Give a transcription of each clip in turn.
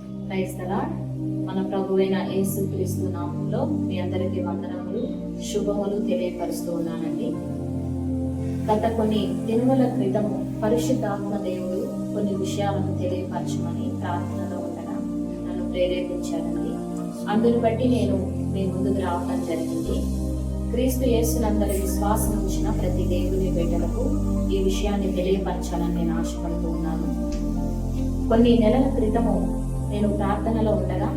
Praise the lord. మన ప్రభువైన యేసుక్రీస్తు నామములో మీ అందరికీ వందనములు, శుభములు తెలియపరుస్తూ ఉన్నానండి. గత కొన్ని దినముల క్రితము పరిశుద్ధాత్మ దేవుడు కొన్ని విషయాలను తెలియపరచమని ప్రార్థనలో ఉండగా నన్ను ప్రేరేపించారండి. అందుని బట్టి నేను మీ ముందుకు రావడం జరిగింది. క్రీస్తు యేసునందరి విశ్వాసం ఉంచిన ప్రతి దేవుని బిడ్డలకు ఈ విషయాన్ని తెలియపరచాలని నేను ఆశపడుతూ ఉన్నాను. కొన్ని నెలల క్రితము నేను ప్రార్థనలో ఉండగా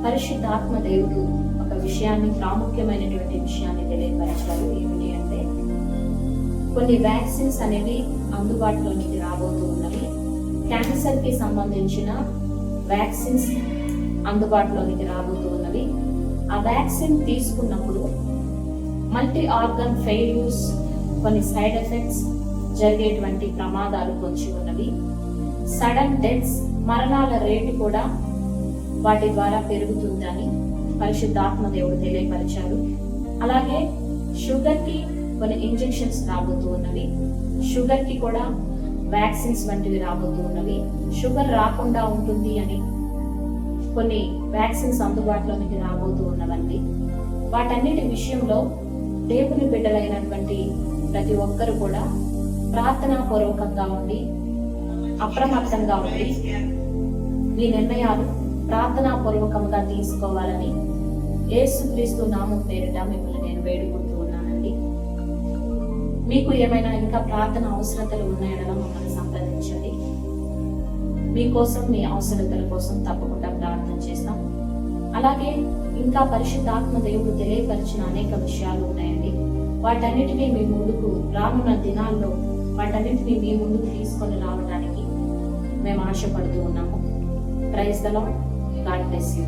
పరిశుద్ధాత్మ దేవుడు ఒక విషయాన్ని, ప్రాముఖ్యమైనటువంటి విషయాన్ని తెలియపరిచారు. ఏమిటి అంటే, కొన్ని వ్యాక్సిన్స్ అనేవి అందుబాటులోనికి రాబోతూ ఉన్నవి. క్యాన్సర్ కి సంబంధించిన వ్యాక్సిన్స్ అందుబాటులోనికి రాబోతూ ఉన్నవి. ఆ వ్యాక్సిన్ తీసుకున్నప్పుడు మల్టీ ఆర్గన్ ఫెయిల్యూర్స్, కొన్ని సైడ్ ఎఫెక్ట్స్ జరిగేటువంటి ప్రమాదాలు పొంచి ఉన్నవి. సడన్ డెత్స్, మరణాల రేటు కూడా వాటి ద్వారా పెరుగుతుందని పరిశుద్ధాత్మ దేవుడు తెలియపరిచారు. అలాగే షుగర్ కి కొన్ని ఇంజెక్షన్స్ రాబోతూ ఉన్నవి. షుగర్ కి కూడా వ్యాక్సిన్స్ వంటివి రాబోతూ ఉన్నవి. షుగర్ రాకుండా ఉంటుంది అని కొన్ని వ్యాక్సిన్స్ అందుబాటులోనికి రాబోతూ ఉన్నవండి. వాటన్నిటి విషయంలో దేవుని బిడ్డలైనటువంటి ప్రతి ఒక్కరు కూడా ప్రార్థనా పూర్వకంగా ఉండి, అప్రమత్తంగా ఉండి ఈ నిర్ణయాలు ప్రార్థనా పూర్వకంగా తీసుకోవాలని యేసుక్రీస్తు నామం పేరిట మిమ్మల్ని నేను వేడుకుంటూ ఉన్నానండి. మీకు ఏమైనా ఇంకా ప్రార్థన అవసరతలు ఉన్నాయనగా మమ్మల్ని సంప్రదించండి. మీకోసం, మీ అవసరతల కోసం తప్పకుండా ప్రార్థన చేస్తాం. అలాగే ఇంకా పరిశుద్ధాత్మ దేవుడు తెలియపరిచిన అనేక విషయాలు ఉన్నాయండి. వాటన్నిటినీ మీ ముందుకు రానున్న దినాల్లో వాటన్నిటినీ మీ ముందుకు తీసుకొని రావడానికి మేము ఆశపడుతూ ఉన్నాము. Praise the Lord. God bless you.